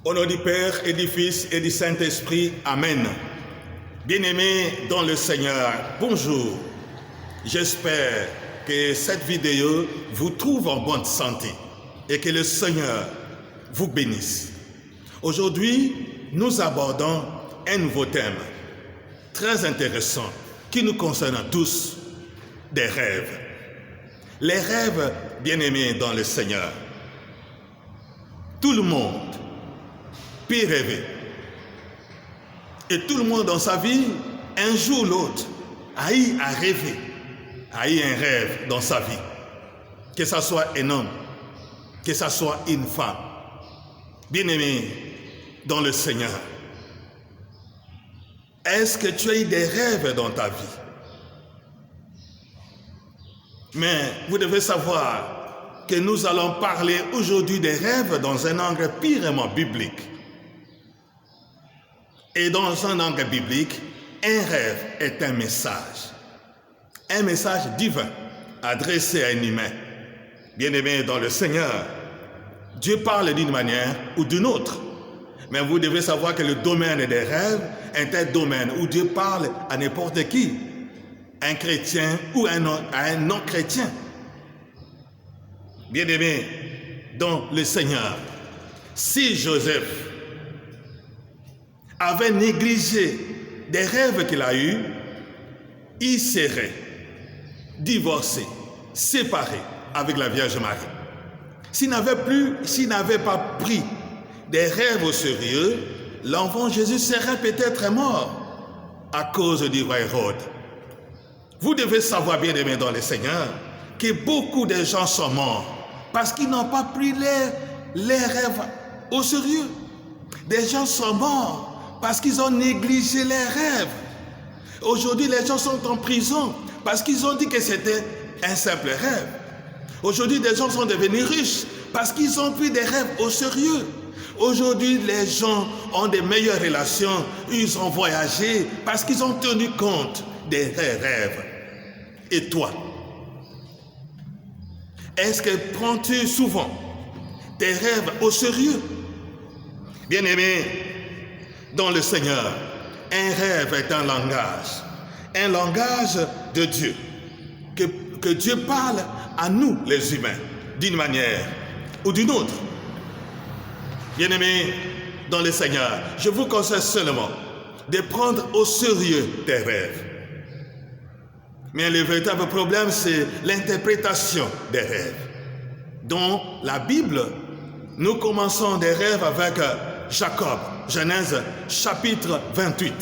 Au nom du Père et du Fils et du Saint-Esprit, Amen. Bien-aimés dans le Seigneur, bonjour. J'espère que cette vidéo vous trouve en bonne santé et que le Seigneur vous bénisse. Aujourd'hui, nous abordons un nouveau thème très intéressant qui nous concerne tous, des rêves. Les rêves, bien-aimés dans le Seigneur. Tout le monde peut rêver. Et tout le monde dans sa vie, un jour ou l'autre, a eu à rêver, a eu un rêve dans sa vie. Que ce soit un homme, que ce soit une femme. Bien-aimé dans le Seigneur. Est-ce que tu as eu des rêves dans ta vie? Mais vous devez savoir que nous allons parler aujourd'hui des rêves dans un angle purement biblique. Et dans un angle biblique, un rêve est un message divin adressé à un humain. Bien-aimé dans le Seigneur, Dieu parle d'une manière ou d'une autre. Mais vous devez savoir que le domaine des rêves est un domaine où Dieu parle à n'importe qui, un chrétien ou à un non-chrétien. Bien-aimé dans le Seigneur, si Joseph avait négligé des rêves qu'il a eus, il serait divorcé, séparé avec la Vierge Marie. S'il n'avait pas pris des rêves au sérieux, l'enfant Jésus serait peut-être mort à cause du roi Hérode. Vous devez savoir, bien-aimés dans le Seigneur, que beaucoup de gens sont morts parce qu'ils n'ont pas pris les rêves au sérieux. Des gens sont morts parce qu'ils ont négligé les rêves. Aujourd'hui, les gens sont en prison parce qu'ils ont dit que c'était un simple rêve. Aujourd'hui, des gens sont devenus riches parce qu'ils ont pris des rêves au sérieux. Aujourd'hui, les gens ont des meilleures relations, ils ont voyagé parce qu'ils ont tenu compte des rêves. Et toi, est-ce que prends-tu souvent tes rêves au sérieux? Bien-aimé dans le Seigneur, un rêve est un langage de Dieu, que Dieu parle à nous les humains, d'une manière ou d'une autre. Bien-aimés dans le Seigneur, je vous conseille seulement de prendre au sérieux tes rêves. Mais le véritable problème, c'est l'interprétation des rêves. Dans la Bible, nous commençons des rêves avec Jacob, Genèse chapitre 28.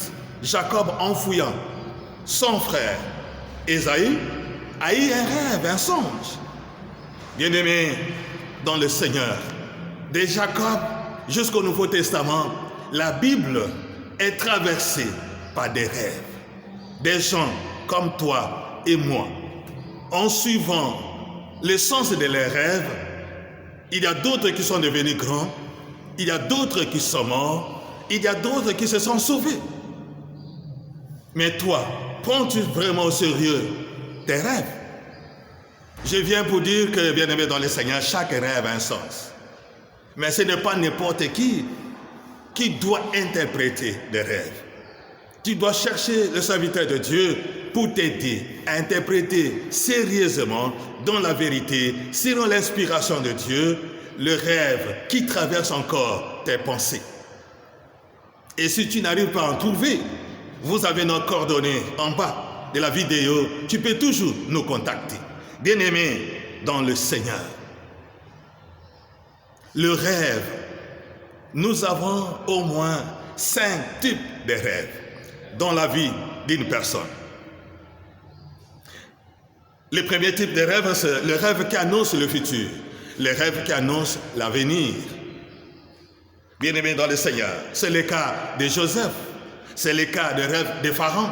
Jacob, en fouillant son frère Ésaü, a eu un rêve, un songe. Bien-aimé dans le Seigneur, de Jacob jusqu'au Nouveau Testament, la Bible est traversée par des rêves. Des gens comme toi et moi, en suivant le sens de leurs rêves, il y a d'autres qui sont devenus grands, il y a d'autres qui sont morts, il y a d'autres qui se sont sauvés. Mais toi, prends-tu vraiment au sérieux tes rêves? Je viens pour dire que, bien-aimé dans le Seigneur, chaque rêve a un sens. Mais ce n'est pas n'importe qui doit interpréter des rêves. Tu dois chercher le serviteur de Dieu pour t'aider à interpréter sérieusement, dans la vérité, selon l'inspiration de Dieu, le rêve qui traverse encore tes pensées. Et si tu n'arrives pas à en trouver, vous avez nos coordonnées en bas de la vidéo. Tu peux toujours nous contacter. Bien-aimés dans le Seigneur, le rêve, nous avons au moins 5 types de rêves dans la vie d'une personne. Le premier type de rêve, c'est le rêve qui annonce le futur, le rêve qui annonce l'avenir. Bien-aimés dans le Seigneur, c'est le cas de Joseph, c'est le cas de rêve de Pharaon.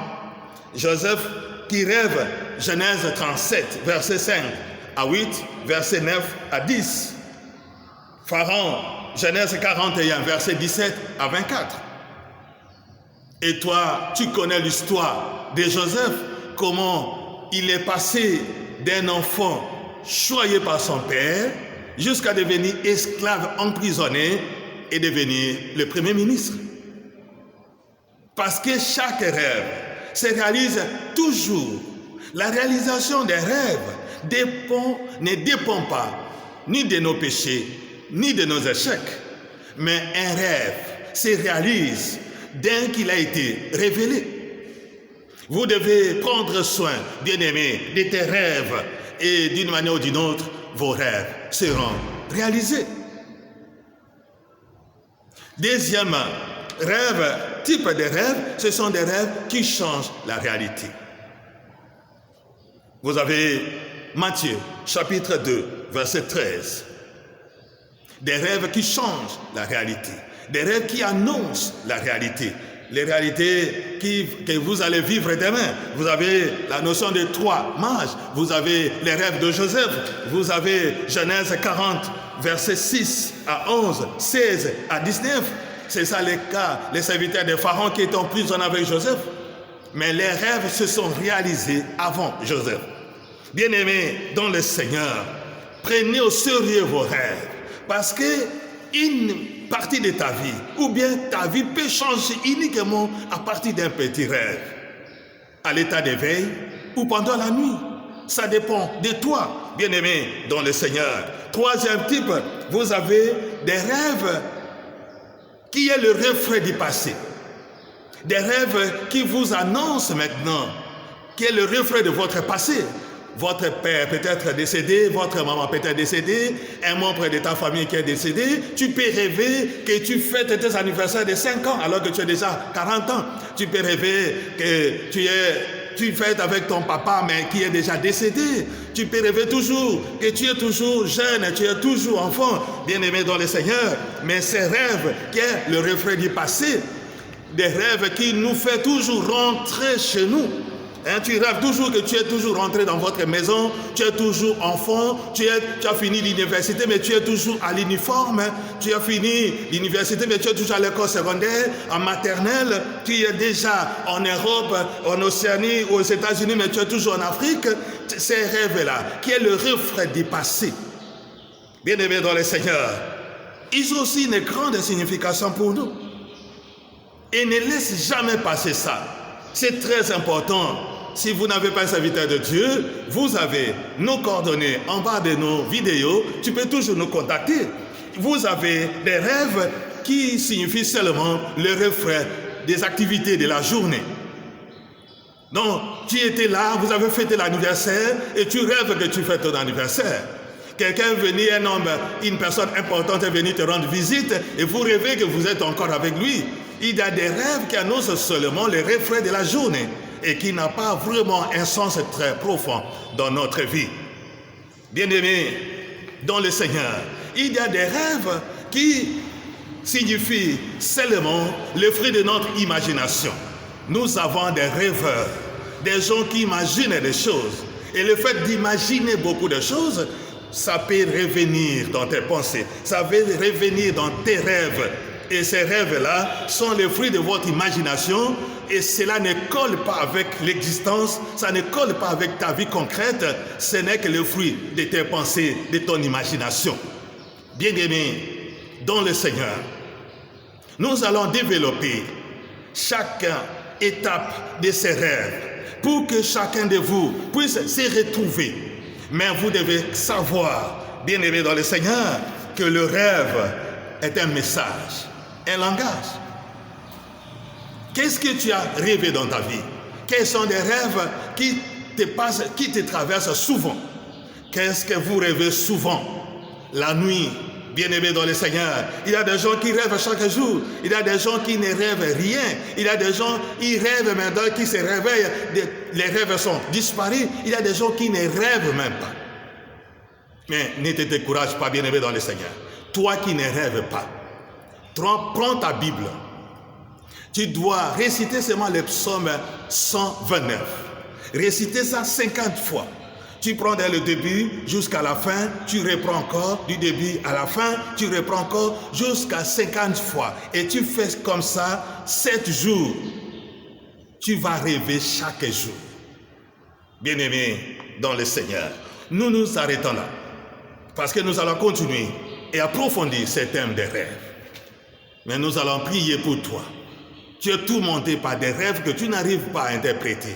Joseph qui rêve Genèse 37, verset 5 à 8, verset 9 à 10. Pharaon, Genèse 41, verset 17 à 24. Et toi, tu connais l'histoire de Joseph, comment il est passé d'un enfant choyé par son père jusqu'à devenir esclave emprisonné et devenir le Premier ministre. Parce que chaque rêve se réalise toujours. La réalisation des rêves ne dépend pas ni de nos péchés, ni de nos échecs. Mais un rêve se réalise dès qu'il a été révélé. Vous devez prendre soin, bien-aimés, de tes rêves et d'une manière ou d'une autre, vos rêves seront réalisés. Deuxième type de rêve, ce sont des rêves qui changent la réalité. Vous avez Matthieu, chapitre 2, verset 13. Des rêves qui changent la réalité. Des rêves qui annoncent la réalité. Les réalités que vous allez vivre demain. Vous avez la notion de 3 mages. Vous avez les rêves de Joseph. Vous avez Genèse 40, versets 6 à 11, 16 à 19. C'est ça le cas, les serviteurs de Pharaon qui étaient en prison avec Joseph. Mais les rêves se sont réalisés avant Joseph. Bien-aimés dans le Seigneur, prenez au sérieux vos rêves. Parce qu'une partie de ta vie, ou bien ta vie peut changer uniquement à partir d'un petit rêve. À l'état d'éveil ou pendant la nuit. Ça dépend de toi, bien-aimé dans le Seigneur. Troisième type, vous avez des rêves qui est le reflet du passé. Des rêves qui vous annoncent maintenant, qui est le reflet de votre passé. Votre père peut être décédé, votre maman peut être décédée, un membre de ta famille qui est décédé. Tu peux rêver que tu fêtes tes anniversaires de 5 ans alors que tu as déjà 40 ans. Tu peux rêver que tu fêtes avec ton papa mais qui est déjà décédé. Tu peux rêver toujours que tu es toujours jeune, tu es toujours enfant, bien-aimé dans le Seigneur. Mais ces rêves qui est le reflet du passé, des rêves qui nous fait toujours rentrer chez nous. Tu rêves toujours que tu es toujours rentré dans votre maison, tu es toujours enfant, tu as fini l'université mais tu es toujours à l'uniforme, tu as fini l'université mais tu es toujours à l'école secondaire, en maternelle, tu es déjà en Europe, en Océanie, aux États-Unis mais tu es toujours en Afrique. Ces rêves-là, qui est le reflet du passé, bien-aimés dans le Seigneur, ils ont aussi une grande signification pour nous. Et ne laisse jamais passer ça. C'est très important. Si vous n'avez pas un serviteur de Dieu, vous avez nos coordonnées en bas de nos vidéos. Tu peux toujours nous contacter. Vous avez des rêves qui signifient seulement le reflet des activités de la journée. Donc, tu étais là, vous avez fêté l'anniversaire et tu rêves que tu fêtes ton anniversaire. Quelqu'un est venu, un homme, une personne importante est venue te rendre visite et vous rêvez que vous êtes encore avec lui. Il y a des rêves qui annoncent seulement les reflets de la journée et qui n'ont pas vraiment un sens très profond dans notre vie. Bien-aimés dans le Seigneur, il y a des rêves qui signifient seulement le fruit de notre imagination. Nous avons des rêveurs, des gens qui imaginent des choses. Et le fait d'imaginer beaucoup de choses, ça peut revenir dans tes pensées, ça peut revenir dans tes rêves. Et ces rêves-là sont le fruit de votre imagination et cela ne colle pas avec l'existence, ça ne colle pas avec ta vie concrète, ce n'est que le fruit de tes pensées, de ton imagination. Bien-aimés dans le Seigneur, nous allons développer chaque étape de ces rêves pour que chacun de vous puisse se retrouver. Mais vous devez savoir, bien-aimés dans le Seigneur, que le rêve est un message, un langage. Qu'est-ce que tu as rêvé dans ta vie? Quels sont des rêves qui te passent, qui te traversent souvent? Qu'est-ce que vous rêvez souvent? La nuit, bien-aimés dans le Seigneur, il y a des gens qui rêvent chaque jour. Il y a des gens qui ne rêvent rien. Il y a des gens qui rêvent maintenant, qui se réveillent. Les rêves sont disparus. Il y a des gens qui ne rêvent même pas. Mais ne te décourage pas, bien-aimé dans le Seigneur. Toi qui ne rêves pas, prends ta Bible. Tu dois réciter seulement le psaume 129. Réciter ça 50 fois. Tu prends dès le début jusqu'à la fin, tu reprends encore du début à la fin, tu reprends encore jusqu'à 50 fois. Et tu fais comme ça 7 jours. Tu vas rêver chaque jour. Bien-aimés dans le Seigneur, nous nous arrêtons là. Parce que nous allons continuer et approfondir ces thèmes des rêves. Mais nous allons prier pour toi. Tu es tourmenté par des rêves que tu n'arrives pas à interpréter.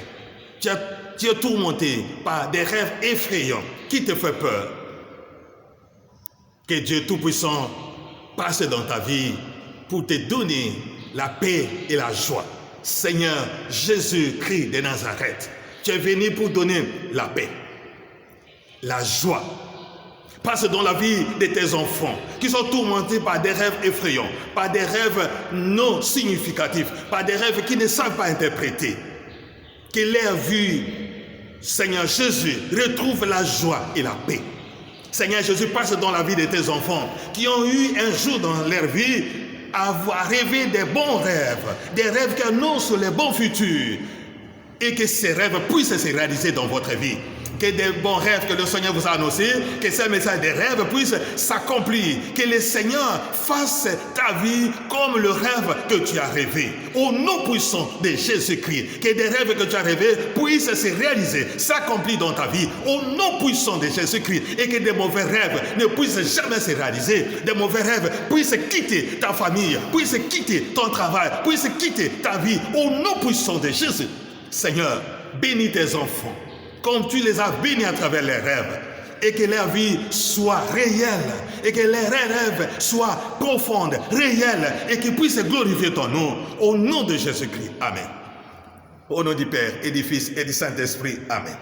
Tu es tourmenté par des rêves effrayants qui te font peur. Que Dieu Tout-Puissant passe dans ta vie pour te donner la paix et la joie. Seigneur Jésus-Christ de Nazareth, tu es venu pour donner la paix, la joie. Passe dans la vie de tes enfants qui sont tourmentés par des rêves effrayants, par des rêves non significatifs, par des rêves qui ne savent pas interpréter. Que leur vie, Seigneur Jésus, retrouve la joie et la paix. Seigneur Jésus, passe dans la vie de tes enfants qui ont eu un jour dans leur vie à avoir rêvé des bons rêves, des rêves qui annoncent les bons futurs, et que ces rêves puissent se réaliser dans votre vie. Que des bons rêves que le Seigneur vous a annoncés, que ces messages des rêves puissent s'accomplir. Que le Seigneur fasse ta vie comme le rêve que tu as rêvé. Au nom puissant de Jésus-Christ, que des rêves que tu as rêvés puissent se réaliser, s'accomplir dans ta vie. Au nom puissant de Jésus-Christ. Et que des mauvais rêves ne puissent jamais se réaliser. Des mauvais rêves puissent quitter ta famille, puissent quitter ton travail, puissent quitter ta vie. Au nom puissant de Jésus. Seigneur, bénis tes enfants comme tu les as bénis à travers les rêves, et que leur vie soit réelle, et que les rêves soient profondes, réels, et qu'ils puissent glorifier ton nom, au nom de Jésus-Christ. Amen. Au nom du Père, et du Fils, et du Saint-Esprit. Amen.